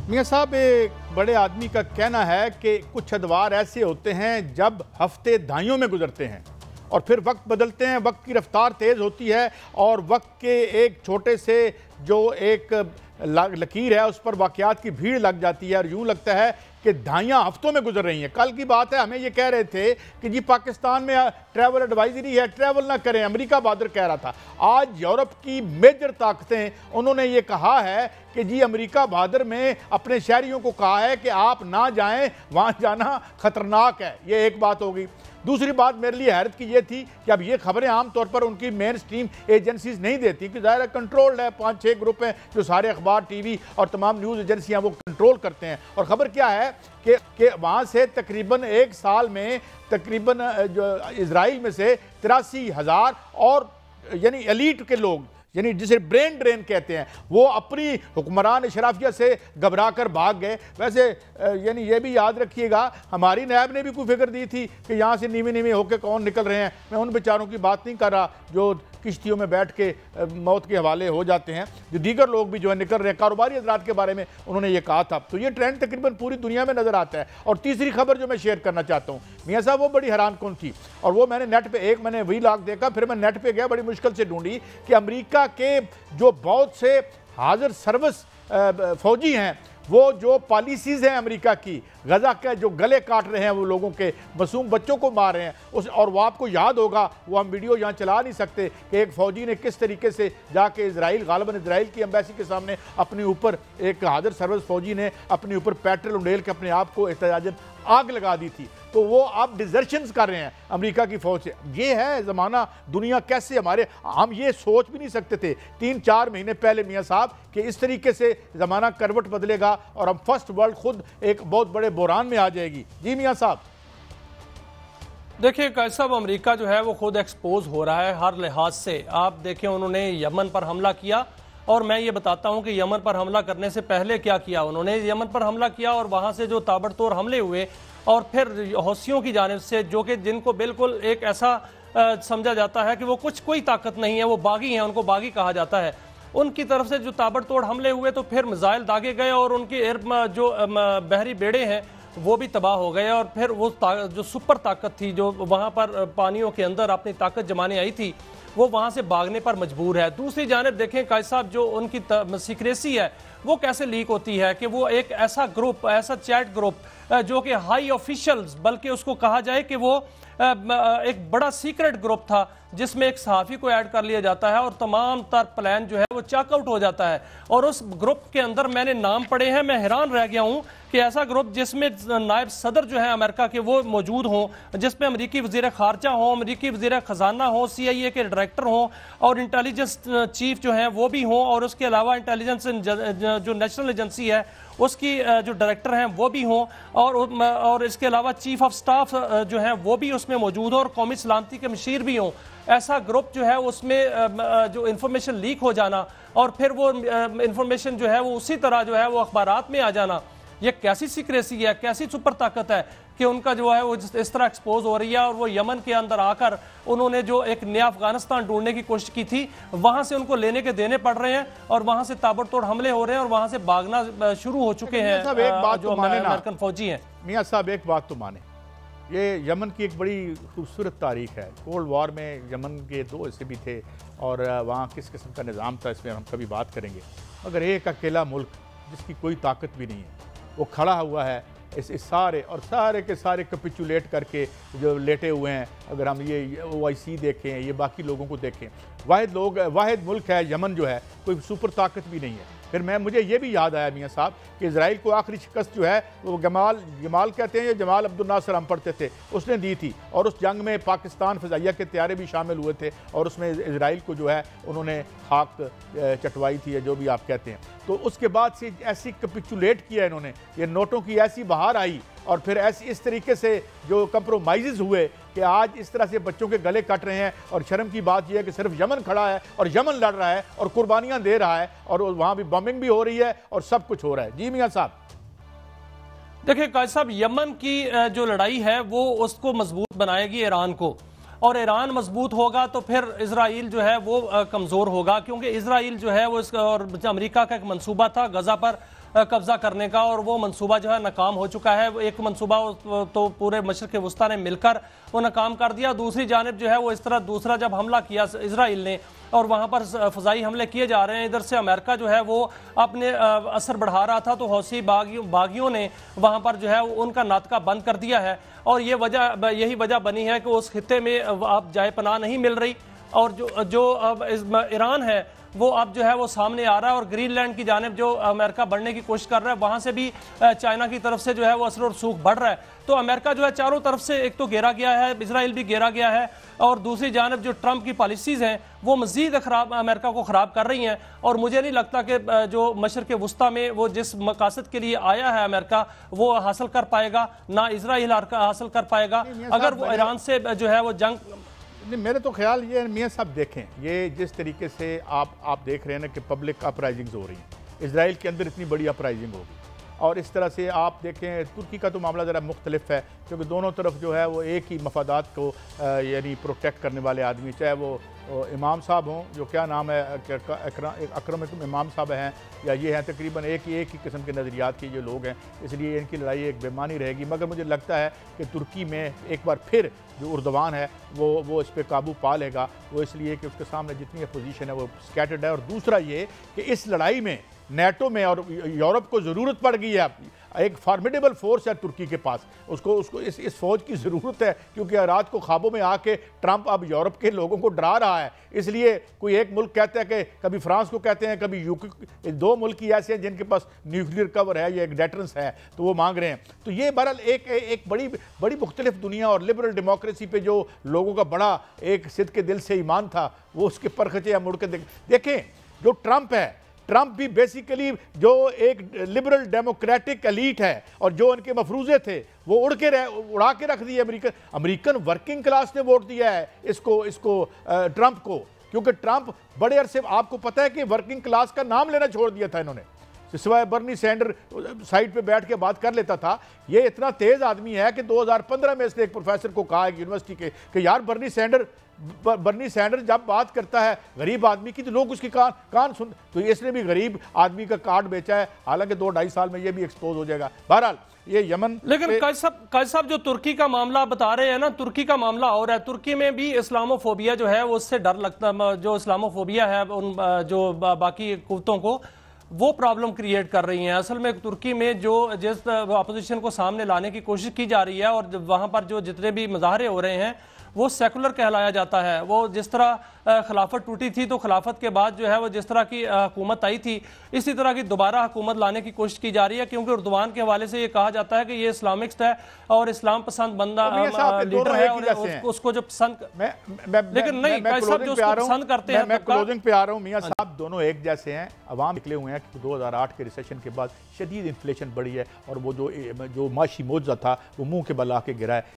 मियाँ साहब, एक बड़े आदमी का कहना है कि कुछ अदवार ऐसे होते हैं जब हफ्ते दहाइयों में गुजरते हैं और फिर वक्त बदलते हैं, वक्त की रफ्तार तेज़ होती है और वक्त के एक छोटे से जो एक लकीर है उस पर वाक़यात की भीड़ लग जाती है और यूँ लगता है कि दहाइयाँ हफ्तों में गुजर रही हैं। कल की बात है, हमें ये कह रहे थे कि जी पाकिस्तान में ट्रैवल एडवाइजरी है, ट्रैवल ना करें, अमेरिका बहादुर कह रहा था। आज यूरोप की मेजर ताकतें उन्होंने ये कहा है कि जी अमेरिका बहादुर में अपने शहरियों को कहा है कि आप ना जाएं, वहाँ जाना खतरनाक है। ये एक बात होगी। दूसरी बात मेरे लिए हैरत की ये थी कि अब ये खबरें आमतौर पर उनकी मेन स्ट्रीम एजेंसीज नहीं देती कि ज़ाहिर है कंट्रोल्ड है, 5-6 ग्रुप हैं जो सारे अखबार, टीवी और तमाम न्यूज़ एजेंसियां वो कंट्रोल करते हैं। और ख़बर क्या है कि वहाँ से तकरीबन एक साल में तकरीबन जो इजराइल में से 83,000 और यानी एलीट के लोग, यानी जिसे ब्रेन ड्रेन कहते हैं, वो अपनी हुक्मरान अशराफिया से घबरा कर भाग गए। वैसे यानी ये भी याद रखिएगा, हमारी नायब ने भी कोई फिक्र दी थी कि यहाँ से नीवे नीवे होकर कौन निकल रहे हैं। मैं उन बेचारों की बात नहीं कर रहा जो किश्तियों में बैठ के मौत के हवाले हो जाते हैं, जो दीगर लोग भी जो है निकल रहे हैं। कारोबारी हज़रात के बारे में उन्होंने ये कहा था। तो ये ट्रेंड तकरीबन पूरी दुनिया में नज़र आता है। और तीसरी खबर जो मैं शेयर करना चाहता हूँ मियाँ साहब, वो बड़ी हैरान कौन थी और वो मैंने नेट पे मैंने व्लॉग देखा, फिर मैं नेट पे गया, बड़ी मुश्किल से ढूंढी कि अमेरिका के जो बहुत से हाजिर सर्विस फौजी हैं, वो जो पॉलिसीज़ हैं अमेरिका की, गजा के जो गले काट रहे हैं, वो लोगों के मासूम बच्चों को मार रहे हैं उस, और वो आपको याद होगा, वो हम वीडियो यहाँ चला नहीं सकते कि एक फ़ौजी ने किस तरीके से जाके इजराइल, गालिबन इजराइल की एम्बेसी के सामने अपने ऊपर, एक हाजिर सर्विस फ़ौजी ने अपने ऊपर पेट्रोल उंडेल के अपने आप को एहतजाजन आग लगा दी थी। तो वो आप डिजर्शंस कर रहे हैं अमेरिका की फ़ौज से। ये है ज़माना, दुनिया कैसे हमारे, हम ये सोच भी नहीं सकते थे 3-4 महीने पहले मियाँ साहब कि इस तरीके से ज़माना करवट बदलेगा और हम फर्स्ट वर्ल्ड खुद एक बहुत बड़े बुहरान में आ जाएगी। जी मियाँ साहब। देखिए कैसा अमेरिका जो है वो खुद एक्सपोज हो रहा है हर लिहाज से। आप देखें, उन्होंने यमन पर हमला किया और मैं ये बताता हूं कि यमन पर हमला करने से पहले क्या किया उन्होंने। यमन पर हमला किया और वहां से जो ताबड़तोड़ हमले हुए और फिर हौसियों की जानिब से, जो कि जिनको बिल्कुल एक ऐसा समझा जाता है कि वो कोई ताकत नहीं है, वो बागी हैं, उनको बागी कहा जाता है, उनकी तरफ से जो ताबड़तोड़ हमले हुए तो फिर मिसाइल दागे गए और उनके जो बहरी बेड़े हैं वो भी तबाह हो गए। और फिर वो जो सुपर ताकत थी जो वहाँ पर पानियों के अंदर अपनी ताकत जमाने आई थी, वो वहाँ से भागने पर मजबूर है। दूसरी जानिब देखें कायद साहब, जो उनकी सीक्रेसी है वो कैसे लीक होती है कि वो एक ऐसा ग्रुप, ऐसा चैट ग्रुप जो कि हाई ऑफिशियल्स, बल्कि उसको कहा जाए कि वो एक बड़ा सीक्रेट ग्रुप था जिसमें एक सहाफ़ी को ऐड कर लिया जाता है और तमाम तर प्लान जो है वो चेकआउट हो जाता है। और उस ग्रुप के अंदर मैंने नाम पढ़े हैं, मैं हैरान रह गया हूं कि ऐसा ग्रुप जिसमें नायब सदर जो है अमेरिका के वो मौजूद हों, जिसमें अमरीकी वज़ीर ख़ारजा हों, अमरीकी वज़ीर ख़जाना हो, CIA के डायरेक्टर हों और इंटेलिजेंस चीफ जो हैं वो भी हों, और उसके अलावा इंटेलिजेंस जो नेशनल एजेंसी है उसकी जो डायरेक्टर हैं वो भी हों, और इसके अलावा चीफ ऑफ स्टाफ जो हैं वो भी उसमें मौजूद हो और कौमी सलामती के मशीर भी हों। ऐसा ग्रुप जो है उसमें जो इंफॉर्मेशन लीक हो जाना और फिर वो इंफॉर्मेशन जो है वो उसी तरह जो है वो अखबारात में आ जाना, ये कैसी सीक्रेसी है, कैसी सुपर ताकत है कि उनका जो है वो इस तरह एक्सपोज हो रही है। और वो यमन के अंदर आकर उन्होंने जो एक नया अफगानिस्तान ढूंढने की कोशिश की थी, वहां से उनको लेने के देने पड़ रहे हैं और वहां से ताबड़तोड़ हमले हो रहे हैं और वहां से भागना शुरू हो चुके हैं जो अमेरिकन फौजी हैं। मियाँ साहब एक बात तो माने, ये यमन की एक बड़ी खूबसूरत तारीख है। कोल्ड वॉर में यमन के 2 हिस्से भी थे और वहाँ किस किस्म का निज़ाम था इसमें हम कभी बात करेंगे। मगर एक अकेला मुल्क जिसकी कोई ताकत भी नहीं है, वो खड़ा हुआ है इस सारे के सारे कैपिचुलेट करके जो लेटे हुए हैं। अगर हम ये OIC देखें, ये बाकी लोगों को देखें, वाहिद मुल्क है यमन जो है, कोई सुपर ताकत भी नहीं है। फिर मुझे ये भी याद आया मियाँ साहब कि इजराइल को आखिरी शिकस्त जो है वो जमाल कहते हैं या जमाल अब्दुल नासर हम पढ़ते थे, उसने दी थी। और उस जंग में पाकिस्तान फ़िज़ाइया के तैयारे भी शामिल हुए थे और उसमें इजराइल को जो है उन्होंने खाक चटवाई थी या जो भी आप कहते हैं। तो उसके बाद से ऐसी कैपिचुलेट किया इन्होंने, ये नोटों की ऐसी बहार आई और फिर इस तरीके से जो कंप्रोमाइज़ हुए कि आज इस तरह से बच्चों के गले कट रहे हैं। और शर्म की बात यह है कि सिर्फ यमन खड़ा है और यमन लड़ रहा है और कुर्बानियां दे रहा है और वहां भी बॉम्बिंग भी हो रही है और सब कुछ हो रहा है। जी मियां साहब। देखिए कायद साहब, यमन की जो लड़ाई है वो उसको मजबूत बनाएगी ईरान को, और ईरान मजबूत होगा तो फिर इजराइल जो है वो कमज़ोर होगा, क्योंकि इजराइल जो है वो और अमेरिका का एक मंसूबा था गजा पर कब्जा करने का, और वो मंसूबा जो है नाकाम हो चुका है। एक मंसूबा तो पूरे मशरिक़ वस्ता ने मिलकर वो नाकाम कर दिया। दूसरी जानिब जो है वो इस तरह दूसरा जब हमला किया इजराइल ने और वहाँ पर फ़ज़ाई हमले किए जा रहे हैं, इधर से अमेरिका जो है वो अपने असर बढ़ा रहा था, तो हौसी बागियों ने वहाँ पर जो है उनका नाटका बंद कर दिया है। और यही वजह बनी है कि उस खित्ते में अब जाए पनाह नहीं मिल रही, और जो अब ईरान है वो अब जो है वो सामने आ रहा है, और ग्रीनलैंड की जानिब जो अमेरिका बढ़ने की कोशिश कर रहा है, वहाँ से भी चाइना की तरफ से जो है वो असर और सूख बढ़ रहा है। तो अमेरिका जो है चारों तरफ से एक तो घेरा गया है, इजराइल भी घेरा गया है, और दूसरी जानिब जो ट्रंप की पॉलिसीज़ हैं वो मज़ीद अमेरिका को ख़राब कर रही हैं। और मुझे नहीं लगता कि जो मशरिक़ वस्ता में वो जिस मकासद के लिए आया है अमेरिका वो हासिल कर पाएगा, ना इजराइल हासिल कर पाएगा अगर वो ईरान से जो है वो जंग। नहीं, मेरे तो ख्याल ये मियाँ साहब देखें, ये जिस तरीके से आप देख रहे हैं ना कि पब्लिक अपराइजिंग्स हो रही हैं, इजराइल के अंदर इतनी बड़ी अपराइजिंग होगी, और इस तरह से आप देखें तुर्की का तो मामला ज़रा मुख्तलिफ है, क्योंकि दोनों तरफ जो है वो एक ही मफादात को यानी प्रोटेक्ट करने वाले आदमी, चाहे वो इमाम साहब हों, जो क्या नाम है अकरम इमाम साहब हैं, या ये हैं, तकरीबन एक ही किस्म के नज़रियात के ये लोग हैं, इसलिए इनकी लड़ाई एक बेमानी रहेगी। मगर मुझे लगता है कि तुर्की में एक बार फिर जो उर्दवान है वो इस पर काबू पा लेगा, वो इसलिए कि उसके सामने जितनी अपोजिशन है वो स्कैटर्ड है। और दूसरा ये कि इस लड़ाई में नेटो में और यूरोप को ज़रूरत पड़ गई है, एक फार्मिडेबल फोर्स है तुर्की के पास, उसको इस फौज की ज़रूरत है, क्योंकि रात को ख्वाबों में आके ट्रंप अब यूरोप के लोगों को डरा रहा है। इसलिए कोई एक मुल्क कहता है कि कभी फ्रांस को कहते हैं, कभी यूके, दो मुल्क ही ऐसे हैं जिनके पास न्यूक्लियर कवर है या एक डेटरेंस है, तो वो मांग रहे हैं। तो ये बहरहाल एक बड़ी मुख्तलिफ दुनिया, और लिबरल डेमोक्रेसी पे जो लोगों का बड़ा एक सिद्ध के दिल से ईमान था वो उसके परखचे मुड़ के देखें। जो ट्रंप है, ट्रंप भी बेसिकली जो एक लिबरल डेमोक्रेटिक एलीट है, और जो उनके मफरूजे थे वो उड़ा के रख दिए। अमेरिकन वर्किंग क्लास ने वोट दिया है इसको ट्रंप को, क्योंकि ट्रंप बड़े अरसे, आपको पता है कि वर्किंग क्लास का नाम लेना छोड़ दिया था इन्होंने, सिवाय बर्नी सैंडर साइड पे बैठ के बात कर लेता था। ये इतना तेज आदमी है कि 2015 में इसने एक प्रोफेसर को कहा यूनिवर्सिटी के कि यार बर्नी सैंडर जब बात करता है गरीब आदमी की तो लोग उसकी कान सुन, तो इसने भी गरीब आदमी का कार्ड बेचा है। हालांकि 2-2.5 साल में ये भी एक्सपोज हो जाएगा। बहरहाल ये यमन, लेकिन काजी साहब जो तुर्की का मामला बता रहे हैं ना, तुर्की का मामला और है, तुर्की में भी इस्लामोफोबिया जो है वो उससे डर लगता, जो इस्लामोफोबिया है उन जो बाकी कुव्वतों को वो प्रॉब्लम क्रिएट कर रही हैं। असल में तुर्की में जिस अपोजिशन को सामने लाने की कोशिश की जा रही है, और वहाँ पर जो जितने भी मुजाहरे हो रहे हैं वो सेकुलर कहलाया जाता है। वो जिस तरह खिलाफत टूटी थी, तो खिलाफत के बाद जो है वो जिस तरह की हुकूमत आई थी, इसी तरह की दोबारा हुकूमत लाने की कोशिश की जा रही है, क्योंकि उर्दवान के हवाले से ये कहा जाता है कि ये इस्लामिस्ट है और इस्लाम पसंद बंदा लीडर है, और उसको जो पसंद, लेकिन नहीं काजी साहब जो उसको पसंद करते हैं। मैं क्लोजिंग पे आ रहा हूँ मियाँ साहब, दोनों एक जैसे हैं। अवाम निकले हुए हैं कि 2008 के रिसेशन के बाद शदीद इन्फ्लेशन बढ़ी है, और वो जो माशी मोजा था वो मुंह के बल आके गिरा है।